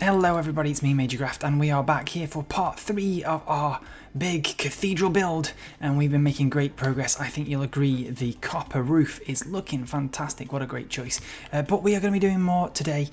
Hello everybody, it's me Major Graft and we are back here for part 3 of our big cathedral build, and we've been making great progress. I think you'll agree the copper roof is looking fantastic. What a great choice. But we are going to be doing more today.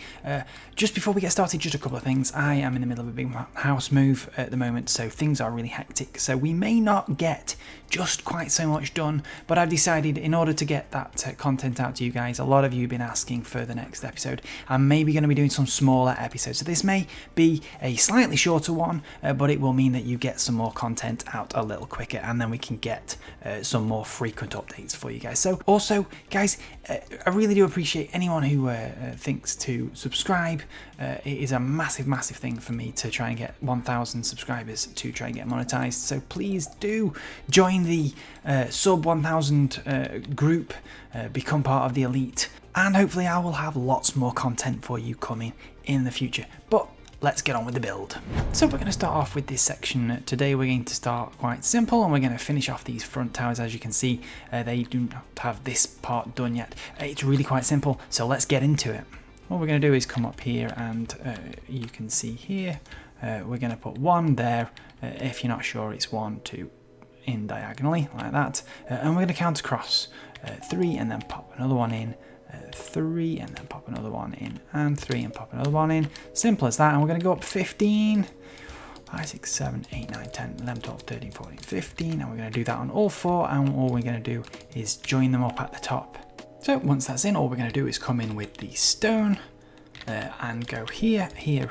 Just before we get started, just a couple of things. I am in the middle of a big house move at the moment, so things are really hectic, so we may not get just quite so much done, but I've decided in order to get that content out to you guys, a lot of you have been asking for the next episode. I'm maybe going to be doing some smaller episodes, so this may be a slightly shorter one, but it will mean that you get some more content out a little quicker, and then we can get some more frequent updates for you guys. So also guys, I really do appreciate anyone who thinks to subscribe. It is a massive thing for me to try and get 1,000 subscribers to try and get monetized, so please do join the sub 1,000 group, become part of the elite, and hopefully I will have lots more content for you coming in the future. But let's get on with the build. So we're going to start off with this section. Today we're going to start quite simple, and we're going to finish off these front towers. As you can see, they do not have this part done yet. It's really quite simple, so let's get into it. What we're going to do is come up here, and you can see here, we're going to put one there. If you're not sure, it's 1, 2 in diagonally like that, and we're going to count across 3 and then pop another one in, 3 and then pop another one in, and 3 and pop another one in. Simple as that. And we're going to go up 15, 5, 6, 7, 8, 9, 10, 11, 12, 13, 14, 15, and we're going to do that on all 4, and all we're going to do is join them up at the top. So once that's in, all we're going to do is come in with the stone and go here, here,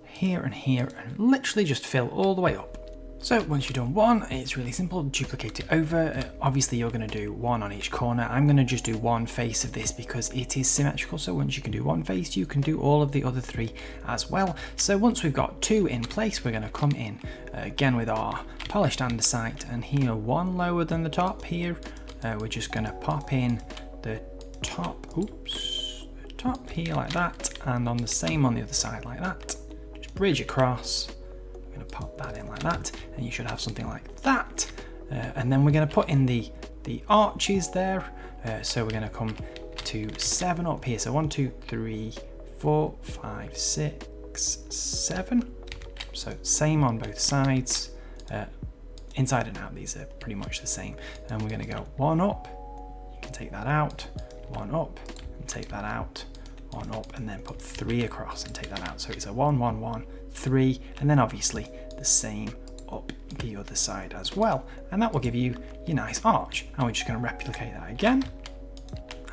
here and here, and literally just fill all the way up. So once you've done one, it's really simple, duplicate it over. Obviously you're going to do one on each corner. I'm going to just do one face of this because it is symmetrical, so once you can do one face, you can do all of the other 3 as well. So once we've got 2 in place, we're going to come in again with our polished andesite, and here one lower than the top here, we're just going to pop in the top, the top here like that, and on the same on the other side like that. Just bridge across. Pop that in like that, and you should have something like that, and then we're going to put in the arches there, so we're going to come to 7 up here, so 1, 2, 3, 4, 5, 6, 7, so same on both sides, inside and out these are pretty much the same, and we're going to go 1 up, you can take that out, 1 up and take that out, 1 up, and then put 3 across and take that out, so it's a 1, 1, 1, 3, and then obviously the same up the other side as well, and that will give you your nice arch. And we're just going to replicate that again,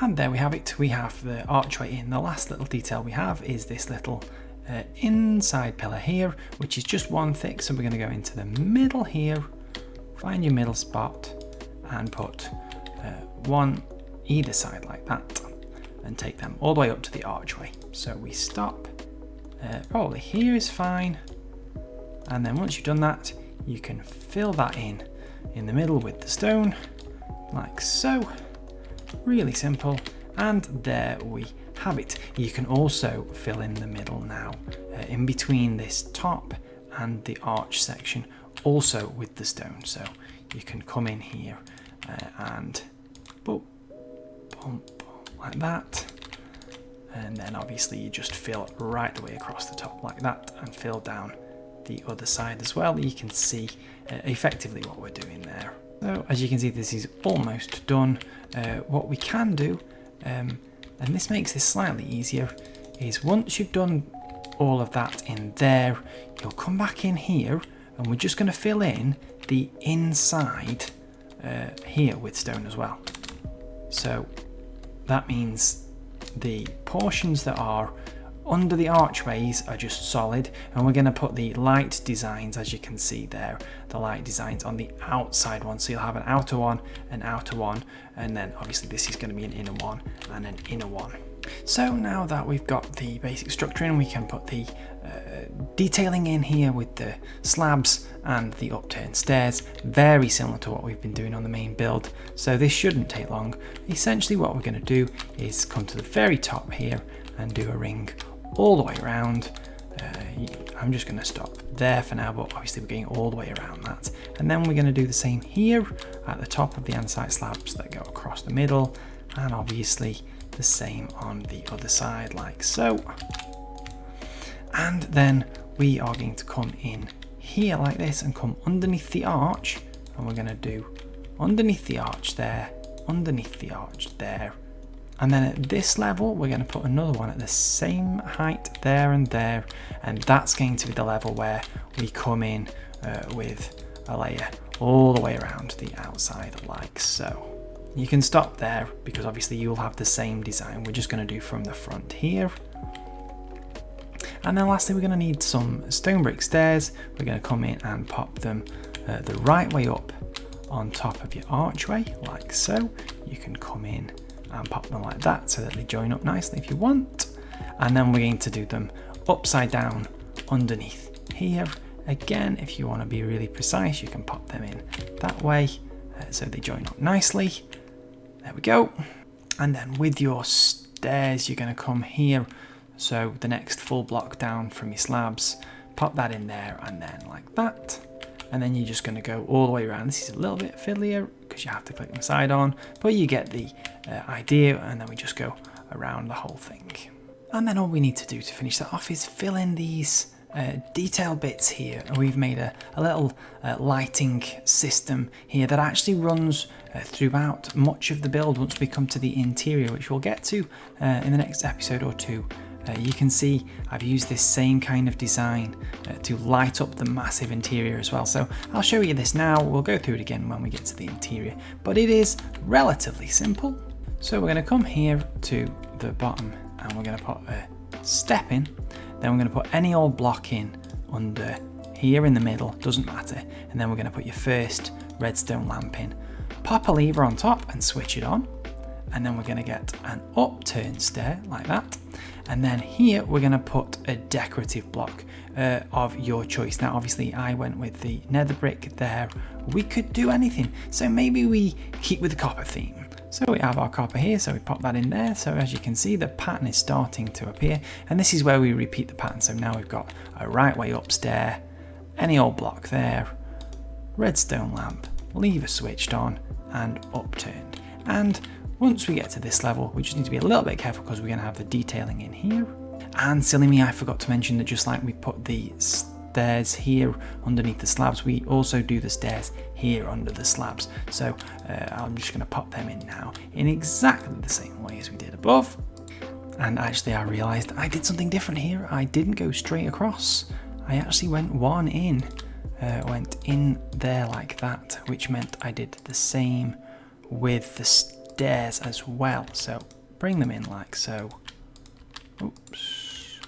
and there we have it. We have the archway in. The last little detail we have is this little inside pillar here, which is just 1 thick, so we're going to go into the middle here, find your middle spot, and put 1 either side like that, and take them all the way up to the archway. So we stop, probably here is fine, and then once you've done that, you can fill that in the middle with the stone, like so. Really simple, and there we have it. You can also fill in the middle now, in between this top and the arch section, also with the stone. So you can come in here and boom, boom, boom, like that. And then obviously you just fill right the way across the top like that, and fill down the other side as well. You can see effectively what we're doing there. So as you can see, this is almost done. What we can do, and this makes this slightly easier, is once you've done all of that in there, you'll come back in here, and we're just going to fill in the inside here with stone as well. So that means the portions that are under the archways are just solid, and we're going to put the light designs, as you can see there, the light designs on the outside one. So you'll have an outer one, and then obviously this is going to be an inner one and an inner one. So now that we've got the basic structure in, we can put the detailing in here with the slabs and the upturned stairs, very similar to what we've been doing on the main build. So this shouldn't take long. Essentially what we're going to do is come to the very top here and do a ring all the way around. I'm just going to stop there for now, but obviously we're going all the way around that, and then we're going to do the same here at the top of the andesite slabs that go across the middle, and obviously the same on the other side like so. And then we are going to come in here like this and come underneath the arch, and we're going to do underneath the arch there, underneath the arch there, and then at this level we're going to put another one at the same height there, and that's going to be the level where we come in with a layer all the way around the outside like so. You can stop there because obviously you'll have the same design. We're just going to do from the front here. And then lastly, we're going to need some stone brick stairs. We're going to come in and pop them the right way up on top of your archway, like so. You can come in and pop them like that so that they join up nicely if you want. And then we're going to do them upside down underneath here. Again, if you want to be really precise, you can pop them in that way so they join up nicely. There we go. And then with your stairs, you're going to come here. So the next full block down from your slabs, pop that in there and then like that. And then you're just going to go all the way around. This is a little bit fiddlier because you have to click the side on, but you get the idea. And then we just go around the whole thing. And then all we need to do to finish that off is fill in these detail bits here. And we've made a little lighting system here that actually runs throughout much of the build once we come to the interior, which we'll get to in the next episode or two. You can see I've used this same kind of design to light up the massive interior as well. So I'll show you this now. We'll go through it again when we get to the interior, but it is relatively simple. So we're going to come here to the bottom and we're going to put a step in. Then we're going to put any old block in under here in the middle, doesn't matter. And then we're going to put your first redstone lamp in. Pop a lever on top and switch it on. And then we're going to get an upturned stair like that. And then here we're going to put a decorative block of your choice. Now obviously I went with the nether brick there. We could do anything. So maybe we keep with the copper theme. So we have our copper here, so we pop that in there. So as you can see, the pattern is starting to appear. And this is where we repeat the pattern. So now we've got a right way up stair, any old block there, redstone lamp, lever switched on and upturned. And once we get to this level, we just need to be a little bit careful because we're going to have the detailing in here. And silly me, I forgot to mention that just like we put the stairs here underneath the slabs, we also do the stairs here under the slabs. So I'm just going to pop them in now in exactly the same way as we did above. And actually I realized I did something different here. I didn't go straight across. I actually went one in, went in there like that, which meant I did the same with the stairs as well. So bring them in like so. Oops.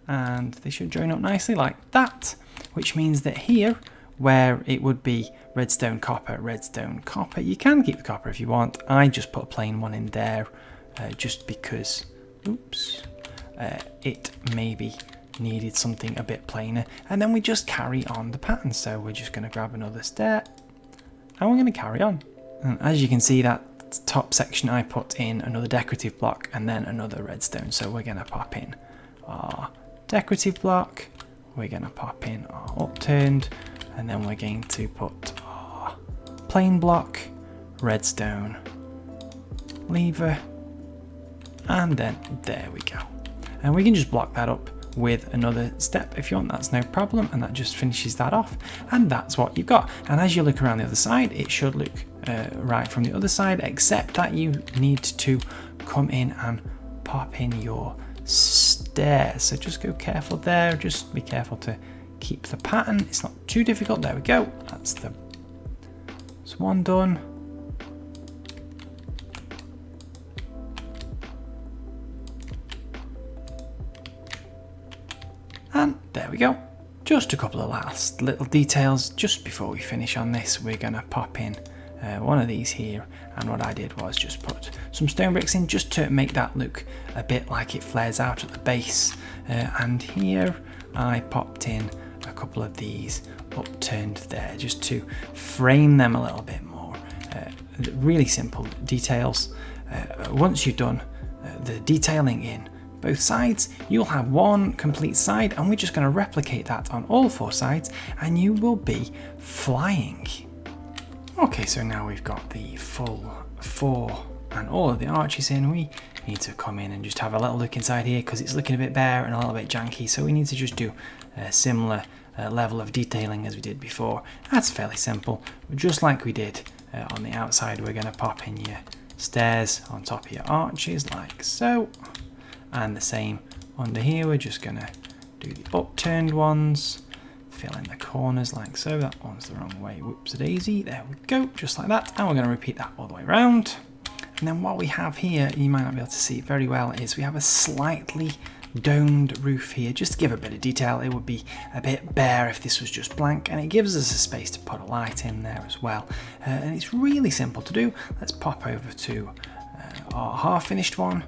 And they should join up nicely like that, which means that here where it would be redstone copper, you can keep the copper if you want. I just put a plain one in there just because it maybe needed something a bit plainer, and then we just carry on the pattern. So we're just going to grab another stair and we're going to carry on. And as you can see, that top section I put in another decorative block and then another redstone. So we're going to pop in our decorative block, we're going to pop in our upturned, and then we're going to put our plain block, redstone, lever, and then there we go. And we can just block that up with another step if you want, that's no problem, and that just finishes that off, and that's what you've got. And as you look around the other side, it should look right from the other side, except that you need to come in and pop in your stairs. So just go careful there, just be careful to keep the pattern. It's not too difficult. There we go. That's one done. And there we go. Just a couple of last little details just before we finish on this. We're going to pop in one of these here, and what I did was just put some stone bricks in just to make that look a bit like it flares out at the base, and here I popped in a couple of these upturned there just to frame them a little bit more. Really simple details. Once you've done the detailing in both sides, you'll have one complete side, and we're just going to replicate that on all four sides, and you will be flying. Okay, so now we've got the full 4 and all of the arches in, we need to come in and just have a little look inside here because it's looking a bit bare and a little bit janky. So we need to just do a similar level of detailing as we did before. That's fairly simple. Just like we did on the outside, we're going to pop in your stairs on top of your arches like so. And the same under here, we're just going to do the upturned ones, fill in the corners like so. That one's the wrong way, whoops a daisy, there we go, just like that. And we're going to repeat that all the way around. And then what we have here, you might not be able to see it very well, is we have a slightly domed roof here. Just to give a bit of detail, it would be a bit bare if this was just blank, and it gives us a space to put a light in there as well. And it's really simple to do. Let's pop over to our half finished one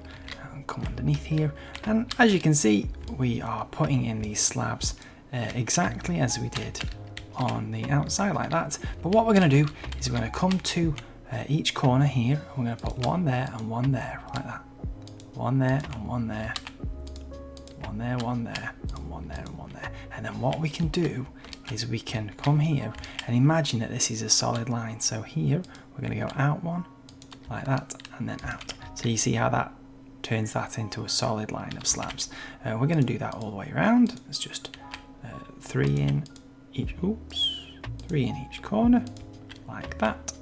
and come underneath here, and as you can see, we are putting in these slabs exactly as we did on the outside like that. But what we're going to do is we're going to come to each corner here, and we're going to put one there and one there like that, one there and one there, one there, one there, and one there and one there. And then what we can do is we can come here and imagine that this is a solid line. So here we're going to go out one like that and then out. So you see how that turns that into a solid line of slabs. We're going to do that all the way around. It's just 3 in each, 3 in each corner like that.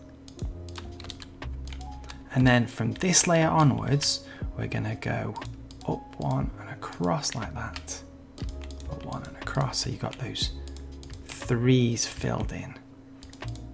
And then from this layer onwards, we're going to go up one and across like that. Up one and across, so you've got those 3s filled in.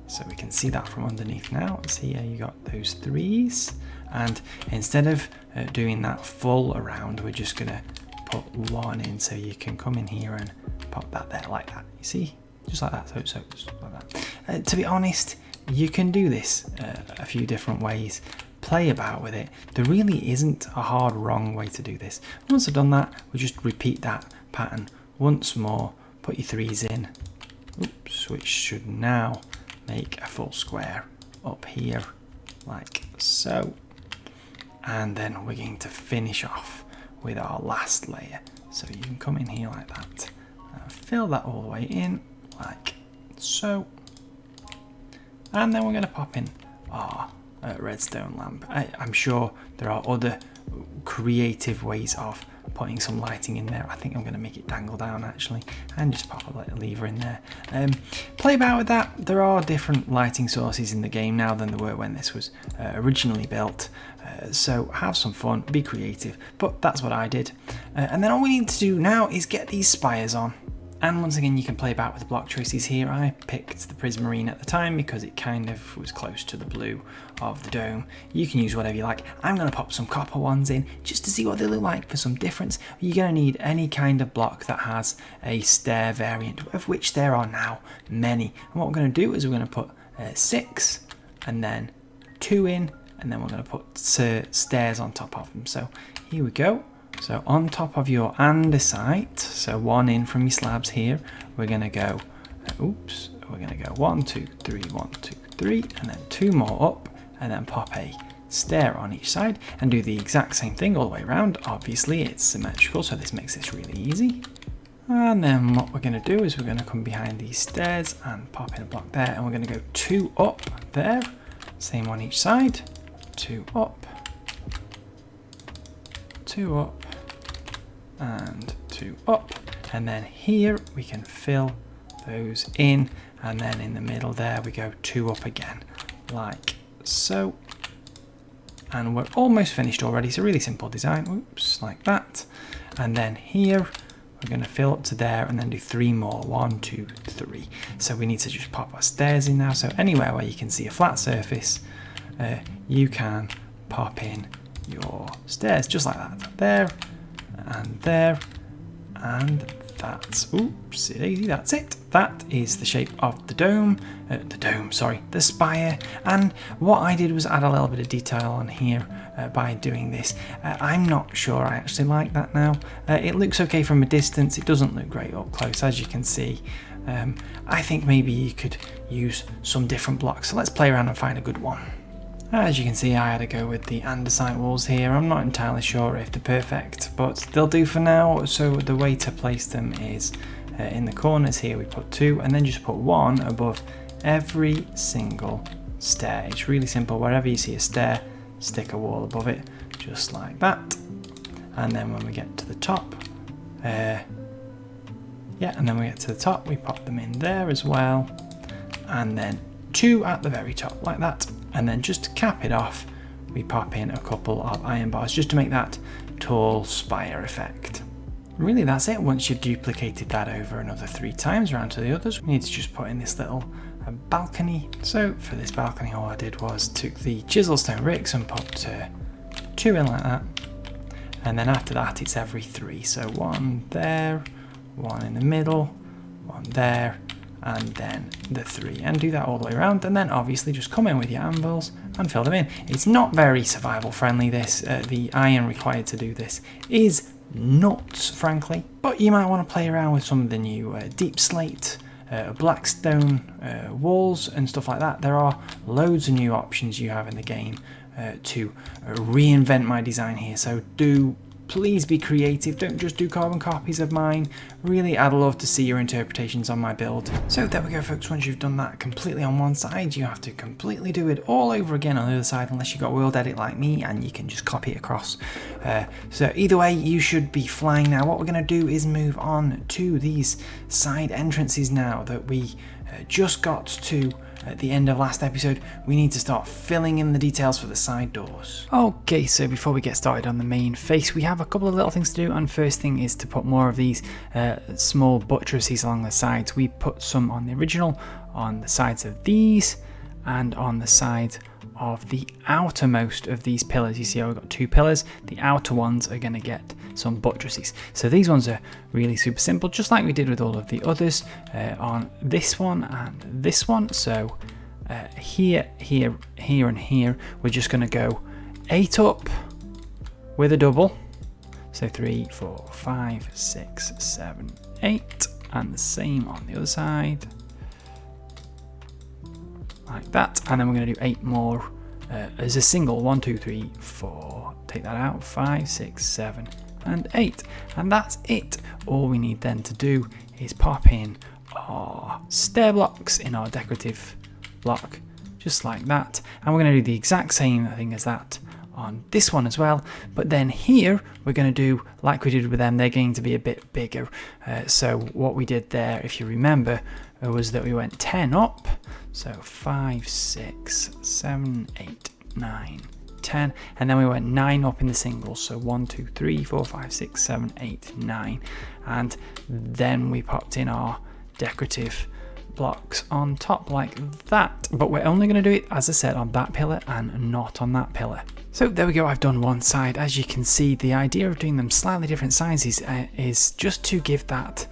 So we can see that from underneath now. See how you got those 3s. And instead of doing that full around, we're just going to put one in, so you can come in here and pop that there like that. You see? Just like that. So just like that. To be honest, you can do this a few different ways. Play about with it. There really isn't a hard wrong way to do this. Once I've done that, we just repeat that pattern once more. Put your 3s in, which should now make a full square up here like so. And then we're going to finish off with our last layer. So you can come in here like that and fill that all the way in like so. And then we're going to pop in our redstone lamp. I'm sure there are other creative ways of putting some lighting in there. I think I'm going to make it dangle down actually and just pop a little lever in there. Play about with that. There are different lighting sources in the game now than there were when this was originally built. So have some fun, be creative, but that's what I did. And then all we need to do now is get these spires on. And once again, you can play about with the block choices here. I picked the prismarine at the time because it kind of was close to the blue of the dome. You can use whatever you like. I'm going to pop some copper ones in just to see what they look like for some difference. You're going to need any kind of block that has a stair variant, of which there are now many. And what we're going to do is we're going to put 6 and then 2 in, and then we're going to put stairs on top of them. So here we go. So on top of your andesite, so 1 in from your slabs here, we're going to go, we're going to go 1, 2, 3, 1, 2, 3, and then 2 more up, and then pop a stair on each side, and do the exact same thing all the way around. Obviously it's symmetrical, so this makes this really easy. And then what we're going to do is we're going to come behind these stairs and pop in a block there, and we're going to go 2 up there, same on each side, 2 up, 2 up, and 2 up, and then here we can fill those in, and then in the middle there we go 2 up again like so. And we're almost finished already, so really simple design, like that. And then here we're going to fill up to there and then do 3 more, 1, 2, 3. So we need to just pop our stairs in now. So anywhere where you can see a flat surface, you can pop in your stairs just like that. There and there, and that's that's it. That is the shape of the dome, the spire. And what I did was add a little bit of detail on here by doing this. I'm not sure I actually like that now. It looks okay from a distance, it doesn't look great up close, as you can see. I think maybe you could use some different blocks, so let's play around and find a good one. As you can see, I had to go with the andesite walls here. I'm not entirely sure if they're perfect, but they'll do for now. So the way to place them is in the corners here we put 2, and then just put 1 above every single stair. It's really simple. Wherever you see a stair, stick a wall above it, just like that. And then when we get to the top, and then we get to the top, we pop them in there as well. And then 2 at the very top, like that. And then just to cap it off, we pop in a couple of iron bars just to make that tall spire effect. Really, that's it. Once you've duplicated that over another 3 times around to the others, we need to just put in this little balcony. So for this balcony, all I did was took the chisel stone bricks and put 2 in like that. And then after that, it's every 3. So 1 there, 1 in the middle, 1 there, and then the 3. And do that all the way around. And then obviously just come in with your anvils and fill them in. It's not very survival friendly, this. The iron required to do this is nuts, frankly. But you might want to play around with some of the new deep slate, black stone walls and stuff like that. There are loads of new options you have in the game to reinvent my design here, so do please be creative. Don't just do carbon copies of mine. Really, I'd love to see your interpretations on my build. So there we go, folks. Once you've done that completely on one side, you have to completely do it all over again on the other side, unless you've got world edit like me and you can just copy it across. So either way, you should be flying now. What we're going to do is move on to these side entrances now that we just got to at the end of last episode. We need to start filling in the details for the side doors. Okay, so before we get started on the main face, we have a couple of little things to do, and first thing is to put more of these small buttresses along the sides. We put some on the original, on the sides of these, and on the side of the outermost of these pillars. You see how we've got 2 pillars. The outer ones are going to get some buttresses. So these ones are really super simple, just like we did with all of the others on this one and this one. So here, here, here, and here, we're just going to go 8 up with a double. So 3, 4, 5, 6, 7, 8, and the same on the other side. Like that, and then we're going to do 8 more as a single. 1, 2, 3, 4. Take that out. 5, 6, 7, and 8, and that's it. All we need then to do is pop in our stair blocks in our decorative block, just like that. And we're going to do the exact same thing as that on this one as well. But then here we're going to do like we did with them. They're going to be a bit bigger. So what we did there, if you remember, was that we went 10 up. So 5, 6, 7, 8, 9, 10, and then we went 9 up in the singles. So 1, 2, 3, 4, 5, 6, 7, 8, 9, and then we popped in our decorative blocks on top like that. But we're only going to do it, as I said, on that pillar and not on that pillar. So there we go, I've done one side. As you can see, the idea of doing them slightly different sizes is just to give that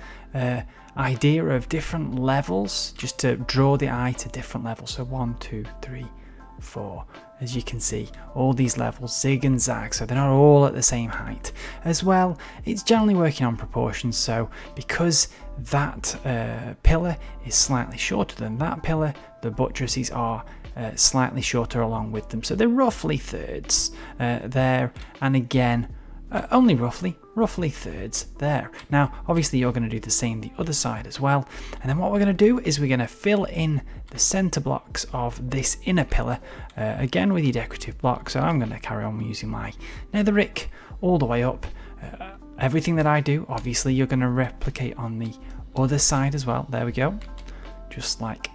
idea of different levels, just to draw the eye to different levels. So 1, 2, 3, 4. As you can see, all these levels zig and zag, so they're not all at the same height. As well, it's generally working on proportions, so because that pillar is slightly shorter than that pillar, the buttresses are slightly shorter along with them. So they're roughly thirds there, and again, only roughly thirds there. Now, obviously you're going to do the same the other side as well. And then what we're going to do is we're going to fill in the center blocks of this inner pillar, again with your decorative block. So I'm going to carry on using my netherrack all the way up. Everything that I do, obviously you're going to replicate on the other side as well. There we go. Just like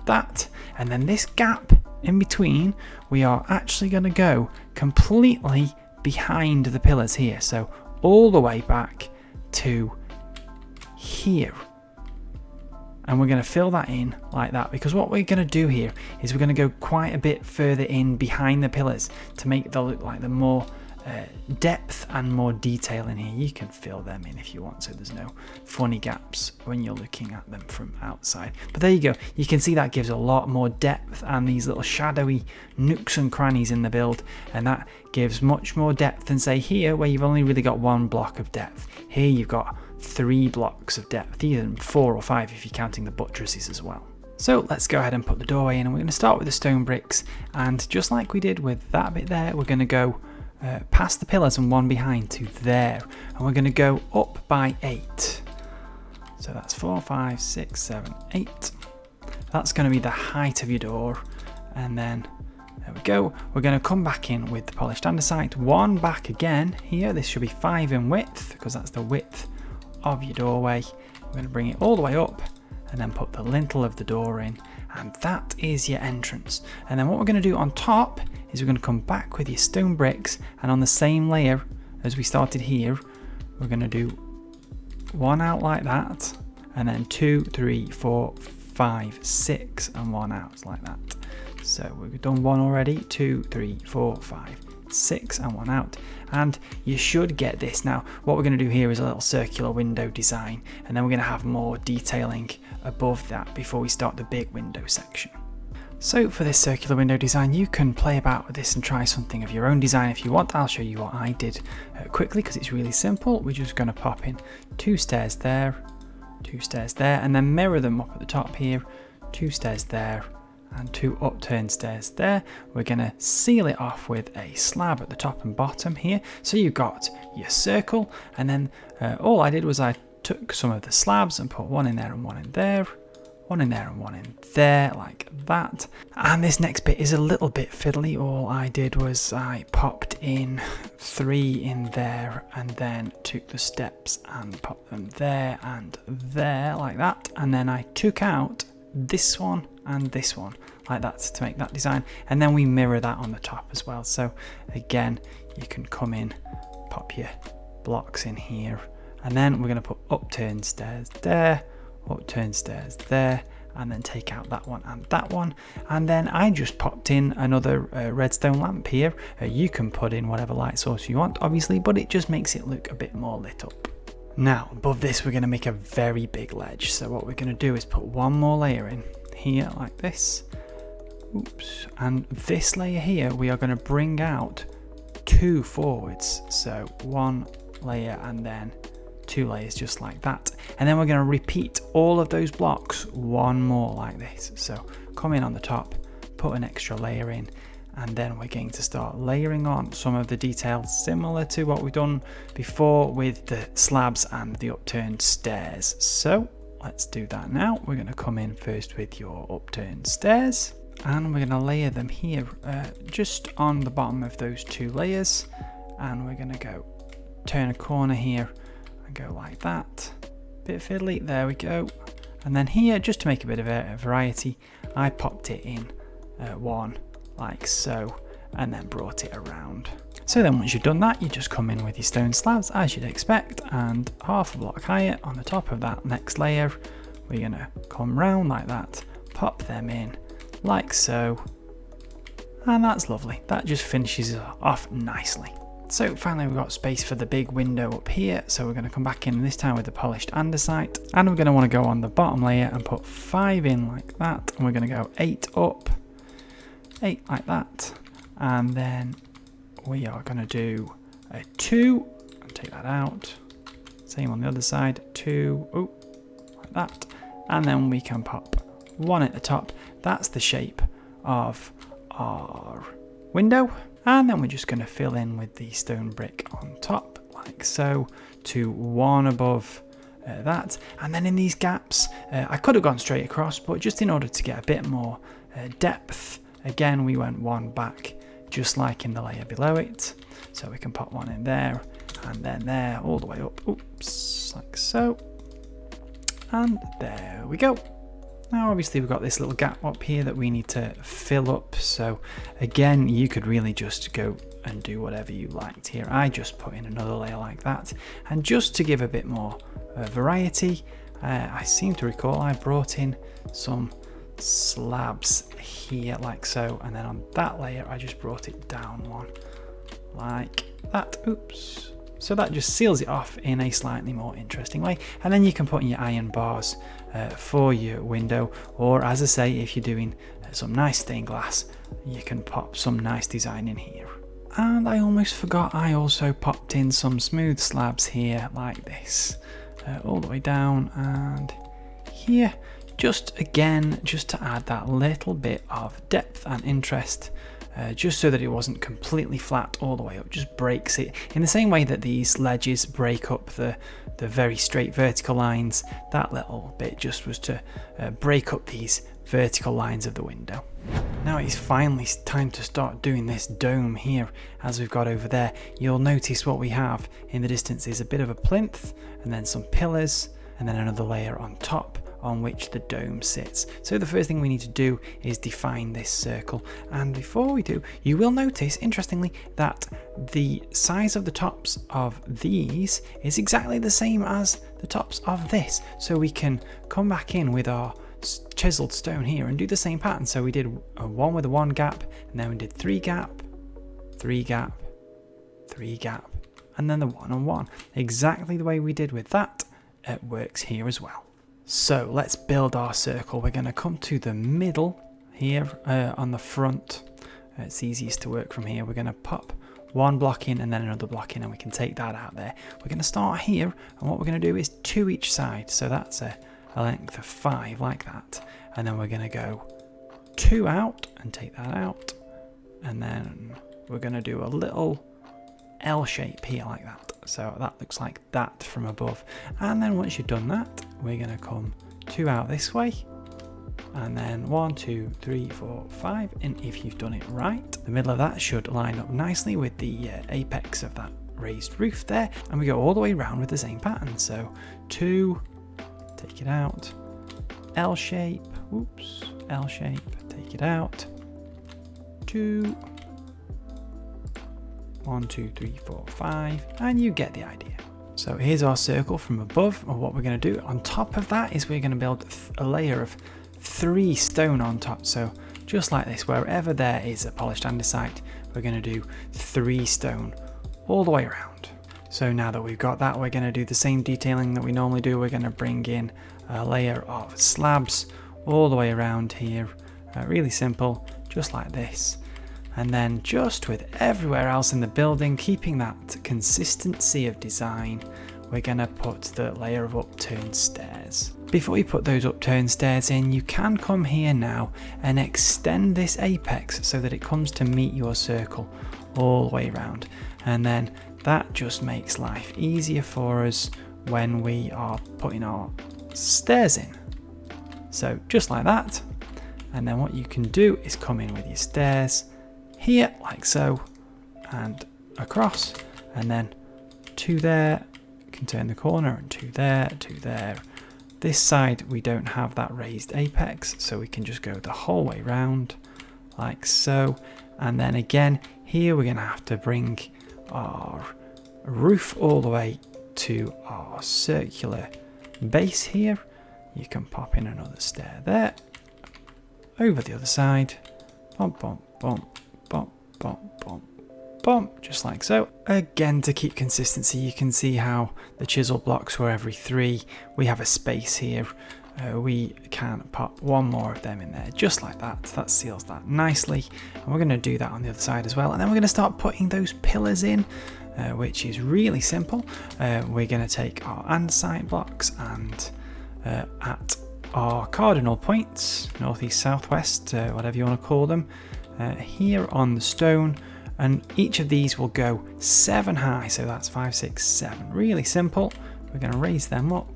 that. And then this gap in between, we are actually going to go completely behind the pillars here, so all the way back to here, and we're going to fill that in like that, because what we're going to do here is we're going to go quite a bit further in behind the pillars to make it look like the more depth and more detail in here. You can fill them in if you want, so there's no funny gaps when you're looking at them from outside. But there you go, you can see that gives a lot more depth and these little shadowy nooks and crannies in the build, and that gives much more depth than say here where you've only really got 1 block of depth. Here you've got 3 blocks of depth, even 4 or 5 if you're counting the buttresses as well. So let's go ahead and put the doorway in, and we're going to start with the stone bricks, and just like we did with that bit there, we're going to go past the pillars and 1 behind to there, and we're going to go up by 8. So that's 4, 5, 6, 7, 8. That's going to be the height of your door, and then There we go. We're going to come back in with the polished andesite, one back again here. This should be 5 in width because that's the width of your doorway. We're going to bring it all the way up and then put the lintel of the door in, and that is your entrance. And then what we're going to do on top is we're going to come back with your stone bricks, and on the same layer as we started here, we're going to do one out like that, and then 2, 3, 4, 5, 6, and one out like that. So we've done one already, 2, 3, 4, 5, 6, and one out, and you should get this. Now what we're going to do here is a little circular window design, and then we're going to have more detailing above that before we start the big window section. So for this circular window design, you can play about with this and try something of your own design if you want. I'll show you what I did quickly because it's really simple. We're just going to pop in 2 stairs there, 2 stairs there, and then mirror them up at the top here, 2 stairs there, and 2 upturned stairs there. We're going to seal it off with a slab at the top and bottom here. So you've got your circle, and then all I did was I took some of the slabs and put one in there and one in there, one in there and one in there, like that. And this next bit is a little bit fiddly. All I did was I popped in 3 in there and then took the steps and popped them there and there like that. And then I took out this one and this one like that to make that design, and then we mirror that on the top as well. So again, you can come in, pop your blocks in here, and then we're going to put upturned stairs there, upturned stairs there, and then take out that one and that one. And then I just popped in another redstone lamp here. You can put in whatever light source you want obviously, but it just makes it look a bit more lit up. Now above this we're going to make a very big ledge, so what we're going to do is put one more layer in here like this. Oops. And this layer here we are going to bring out 2 forwards, so 1 layer and then 2 layers just like that. And then we're going to repeat all of those blocks one more like this. So come in on the top, put an extra layer in, and then we're going to start layering on some of the details similar to what we've done before with the slabs and the upturned stairs. So let's do that now. We're going to come in first with your upturned stairs, and we're going to layer them here just on the bottom of those 2 layers, and we're going to go turn a corner here and go like that. Bit fiddly, there we go. And then here, just to make a bit of a variety, I popped it in 1 like so, and then brought it around. So then once you've done that, you just come in with your stone slabs as you'd expect, and half a block higher on the top of that next layer. We're going to come round like that, pop them in like so, and that's lovely. That just finishes it off nicely. So finally we've got space for the big window up here, so we're going to come back in this time with the polished andesite, and we're going to want to go on the bottom layer and put 5 in like that, and we're going to go 8 up, 8 like that, and then we are going to do a 2 and take that out, same on the other side, 2 like that, and then we can pop 1 at the top. That's the shape of our window. And then we're just going to fill in with the stone brick on top like so, to 1 above that. And then in these gaps, I could have gone straight across, but just in order to get a bit more depth, again we went 1 back, just like in the layer below it. So we can pop 1 in there, and then there, all the way up, oops, like so. And there we go. Now obviously we've got this little gap up here that we need to fill up, so again you could really just go and do whatever you liked here. I just put in another layer like that, and just to give a bit more variety, I seem to recall I brought in some slabs here like so, and then on that layer I just brought it down 1 like that. Oops. So that just seals it off in a slightly more interesting way, and then you can put in your iron bars for your window, or as I say, if you're doing some nice stained glass, you can pop some nice design in here. And I almost forgot, I also popped in some smooth slabs here like this, all the way down and here, just to add that little bit of depth and interest, just so that it wasn't completely flat all the way up, just breaks it in the same way that these ledges break up the very straight vertical lines. That little bit just was to break up these vertical lines of the window. Now it's finally time to start doing this dome here, as we've got over there. You'll notice what we have in the distance is a bit of a plinth, and then some pillars, and then another layer on top on which the dome sits. So the first thing we need to do is define this circle, and before we do, you will notice, interestingly, that the size of the tops of these is exactly the same as the tops of this. So we can come back in with our chiseled stone here and do the same pattern. So we did a 1 with a 1 gap, and then we did 3 gap, 3 gap, 3 gap, and then the 1 on 1. Exactly the way we did with that, it works here as well. So let's build our circle. We're going to come to the middle here on the front. It's easiest to work from here. We're going to pop 1 block in and then another block in, and we can take that out there. We're going to start here, and what we're going to do is 2 each side. So that's a length of 5 like that. And then we're going to go 2 out and take that out. And then we're going to do a little L shape here like that. So that looks like that from above. And then once you've done that, we're going to come 2 out this way, and then 1, 2, 3, 4, 5. And if you've done it right, the middle of that should line up nicely with the apex of that raised roof there. And we go all the way around with the same pattern. So 2, take it out, L shape, oops, L shape, take it out, 2, 1, 2, 3, 4, 5, and you get the idea. So here's our circle from above, and what we're going to do on top of that is we're going to build a layer of 3 stone on top. So just like this, wherever there is a polished andesite, we're going to do 3 stone all the way around. So now that we've got that, we're going to do the same detailing that we normally do. We're going to bring in a layer of slabs all the way around here. Really simple, just like this. And then just with everywhere else in the building, keeping that consistency of design, we're going to put the layer of upturned stairs. Before you put those upturned stairs in, you can come here now and extend this apex so that it comes to meet your circle all the way around. And then that just makes life easier for us when we are putting our stairs in. So just like that. And then what you can do is come in with your stairs here, like so, and across, and then 2 there, you can turn the corner, and 2 there, 2 there. This side we don't have that raised apex, so we can just go the whole way round, like so. And then again, here we're going to have to bring our roof all the way to our circular base here. You can pop in another stair there, over the other side, bump, bump, bump, bump, bump, bump, bump, just like so. Again, to keep consistency, you can see how the chisel blocks were every 3. We have a space here. We can pop 1 more of them in there, just like that. That seals that nicely. And we're going to do that on the other side as well. And then we're going to start putting those pillars in, which is really simple. We're going to take our andesite blocks and at our cardinal points, northeast, southwest, whatever you want to call them, here on the stone, and each of these will go 7 high, so that's 5, 6, 7. Really simple. We're going to raise them up.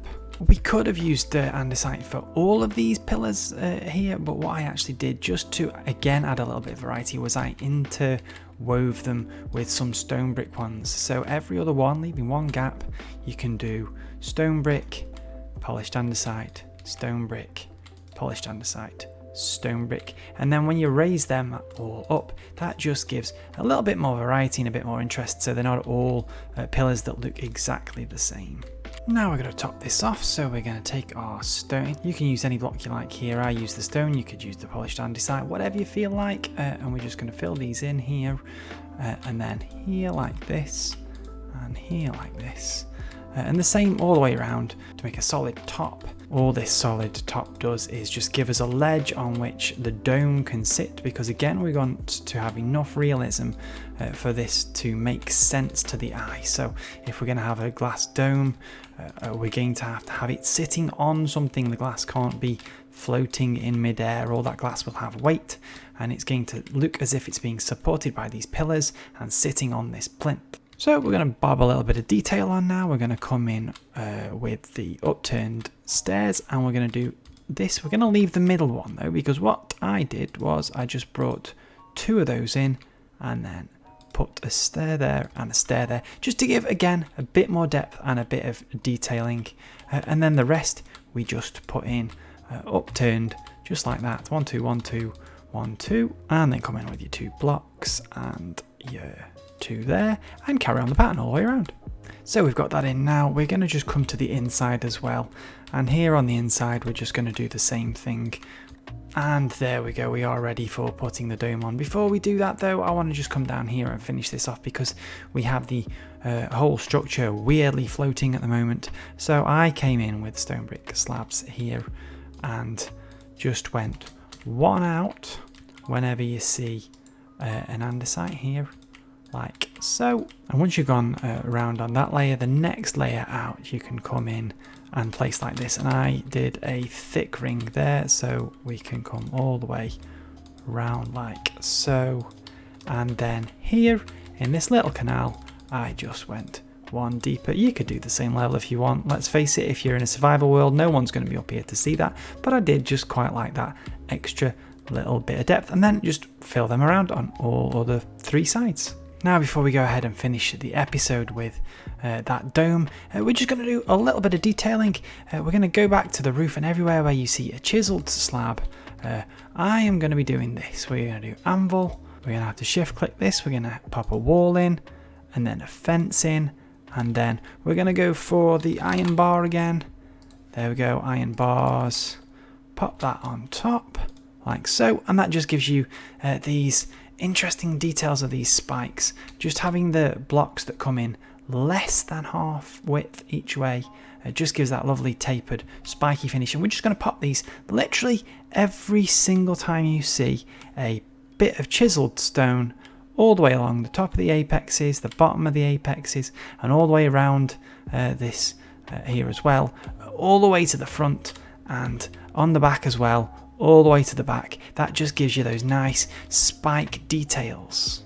We could have used andesite for all of these pillars here, but what I actually did, just to again add a little bit of variety, was I interwove them with some stone brick ones. So every other one, leaving 1 gap, you can do stone brick, polished andesite, stone brick, polished andesite, stone brick, and then when you raise them all up, that just gives a little bit more variety and a bit more interest, so they're not all pillars that look exactly the same. Now we're going to top this off, so we're going to take our stone. You can use any block you like here. I use the stone, you could use the polished andesite, whatever you feel like, and we're just going to fill these in here, and then here like this, and here like this. And the same all the way around to make a solid top. All this solid top does is just give us a ledge on which the dome can sit, because again we want to have enough realism for this to make sense to the eye. So if we're going to have a glass dome, we're going to have it sitting on something. The glass can't be floating in midair. All that glass will have weight, and it's going to look as if it's being supported by these pillars and sitting on this plinth. So we're going to bob a little bit of detail on now. We're going to come in with the upturned stairs, and we're going to do this, we're going to leave the middle one though, because what I did was I just brought 2 of those in and then put a stair there and a stair there, just to give again a bit more depth and a bit of detailing. And then the rest we just put in upturned just like that. 1 2 1 2 1 2, and then come in with your 2 blocks and your 2 there, and carry on the pattern all the way around. So we've got that in now. We're going to just come to the inside as well, and here on the inside we're just going to do the same thing. And there we go, we are ready for putting the dome on. Before we do that though, I want to just come down here and finish this off, because we have the whole structure weirdly floating at the moment. So I came in with stone brick slabs here and just went one out whenever you see an andesite here, like so. And once you've gone around on that layer, the next layer out you can come in and place like this. And I did a thick ring there, so we can come all the way round like so. And then here in this little canal, I just went one deeper. You could do the same level if you want. Let's face it, if you're in a survival world, no one's going to be up here to see that, but I did just quite like that extra little bit of depth, and then just fill them around on all other 3 sides. Now, before we go ahead and finish the episode with that dome, we're just going to do a little bit of detailing. We're going to go back to the roof, and everywhere where you see a chiseled slab, I am going to be doing this. We're going to do anvil. We're going to have to shift click this. We're going to pop a wall in, and then a fence in, and then we're going to go for the iron bar again. There we go, iron bars. Pop that on top like so, and that just gives you these interesting details of these spikes. Just having the blocks that come in less than half width each way, it just gives that lovely tapered spiky finish. And we're just going to pop these literally every single time you see a bit of chiseled stone, all the way along the top of the apexes, the bottom of the apexes, and all the way around this here as well, all the way to the front and on the back as well, all the way to the back. That just gives you those nice spike details.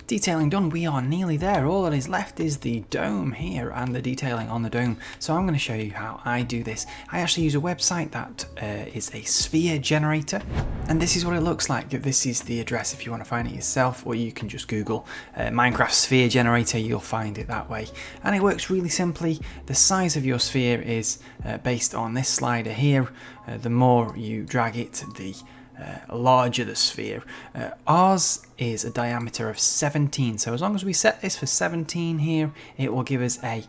Detailing done, we are nearly there. All that is left is the dome here and the detailing on the dome. So I'm going to show you how I do this. I actually use a website that is a sphere generator, and this is what it looks like. This is the address if you want to find it yourself, or you can just Google Minecraft sphere generator, you'll find it that way. And it works really simply. The size of your sphere is based on this slider here. The more you drag it, the larger the sphere. Ours is a diameter of 17, so as long as we set this for 17 here, it will give us a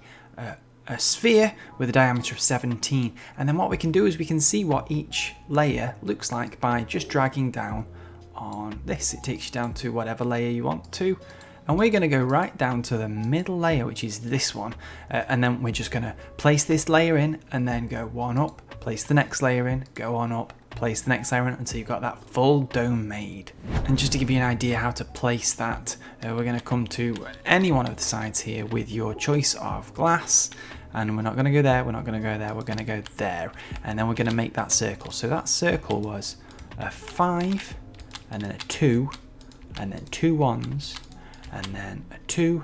sphere with a diameter of 17. And then what we can do is we can see what each layer looks like by just dragging down on this. It takes you down to whatever layer you want to, and we're going to go right down to the middle layer, which is this one, and then we're just going to place this layer in and then go one up, place the next layer in, go on up, place the next layer in, until you've got that full dome made. And just to give you an idea how to place that, we're going to come to any one of the sides here with your choice of glass, and we're not going to go there, we're not going to go there, we're going to go there, and then we're going to make that circle. So that circle was a 5, and then a 2, and then 2 1s, and then a 2,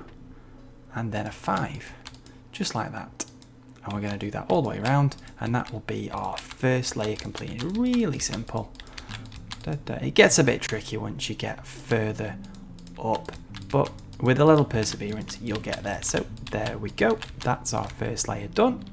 and then a 5, just like that. And we're going to do that all the way around, and that will be our first layer completed. Really simple. It gets a bit tricky once you get further up, but with a little perseverance you'll get there. So there we go, that's our first layer done.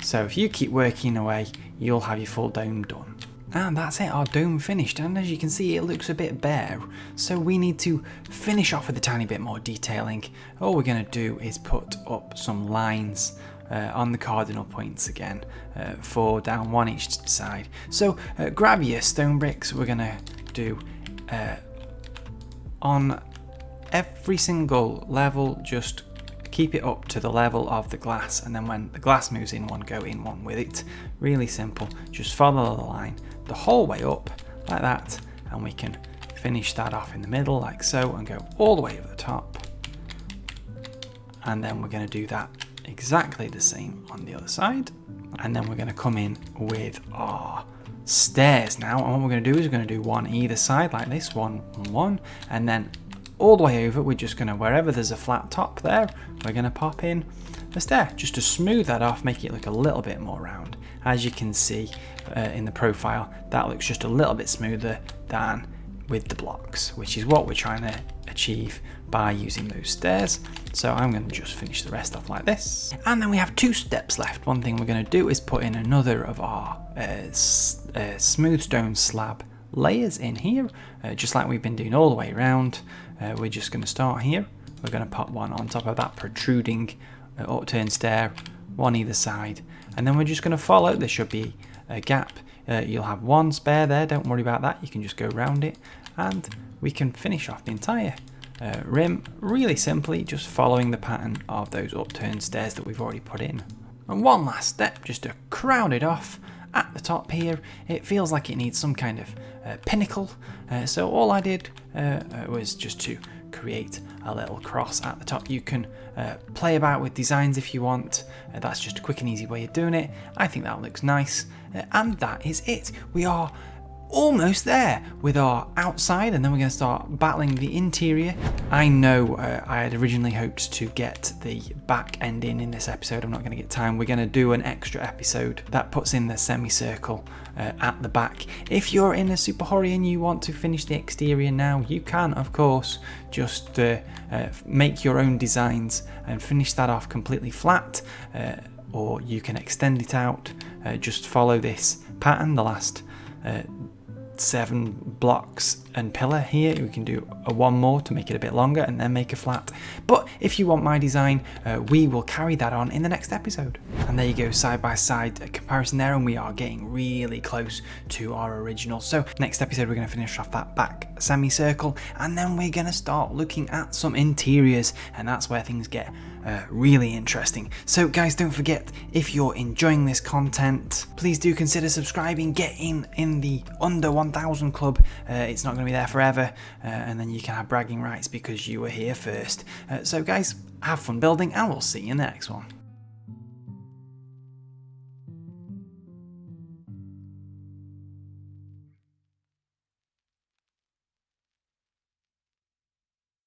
So if you keep working away, you'll have your full dome done. And that's it, our dome finished, and as you can see it looks a bit bare, so we need to finish off with a tiny bit more detailing. All we're going to do is put up some lines on the cardinal points again, 4 down, 1 each side. So grab your stone bricks. We're going to do on every single level, just keep it up to the level of the glass, and then when the glass moves in one, go in one with it. Really simple, just follow the line the whole way up like that, and we can finish that off in the middle like so and go all the way to the top. And then we're going to do that exactly the same on the other side, and then we're going to come in with our stairs now, and what we're going to do is we're going to do one either side like this, 1 1 1, and then all the way over, we're just going to, wherever there's a flat top there, we're going to pop in a stair just to smooth that off, make it look a little bit more round. As you can see in the profile, that looks just a little bit smoother than with the blocks, which is what we're trying to achieve by using those stairs. So I'm going to just finish the rest off like this. And then we have 2 steps left. One thing we're going to do is put in another of our smooth stone slab layers in here, just like we've been doing all the way around. We're just going to start here. We're going to pop one on top of that protruding upturned stair, one either side, and then we're just going to follow. There should be a gap. You'll have one spare there, don't worry about that, you can just go around it, and we can finish off the entire rim really simply, just following the pattern of those upturned stairs that we've already put in. And one last step just to crown it off. At the top here, it feels like it needs some kind of pinnacle, so all I did was just to create a little cross at the top. You can play about with designs if you want. That's just a quick and easy way of doing it. I think that looks nice, and that is it. We are almost there with our outside, and then we're going to start battling the interior. I know I had originally hoped to get the back end in this episode. I'm not going to get time. We're going to do an extra episode that puts in the semicircle at the back. If you're in a super hurry and you want to finish the exterior now, you can of course just make your own designs and finish that off completely flat, or you can extend it out. Just follow this pattern, the last 7 blocks and pillar here. We can do a 1 more to make it a bit longer and then make a flat. But if you want my design, we will carry that on in the next episode. And there you go, side by side comparison there, and we are getting really close to our original. So next episode we're going to finish off that back semicircle, and then we're going to start looking at some interiors, and that's where things get really interesting. So guys, don't forget, if you're enjoying this content, please do consider subscribing. Get in the under 1000 club. It's not going to be there forever, and then you can have bragging rights because you were here first. So guys, have fun building, and we'll see you in the next one.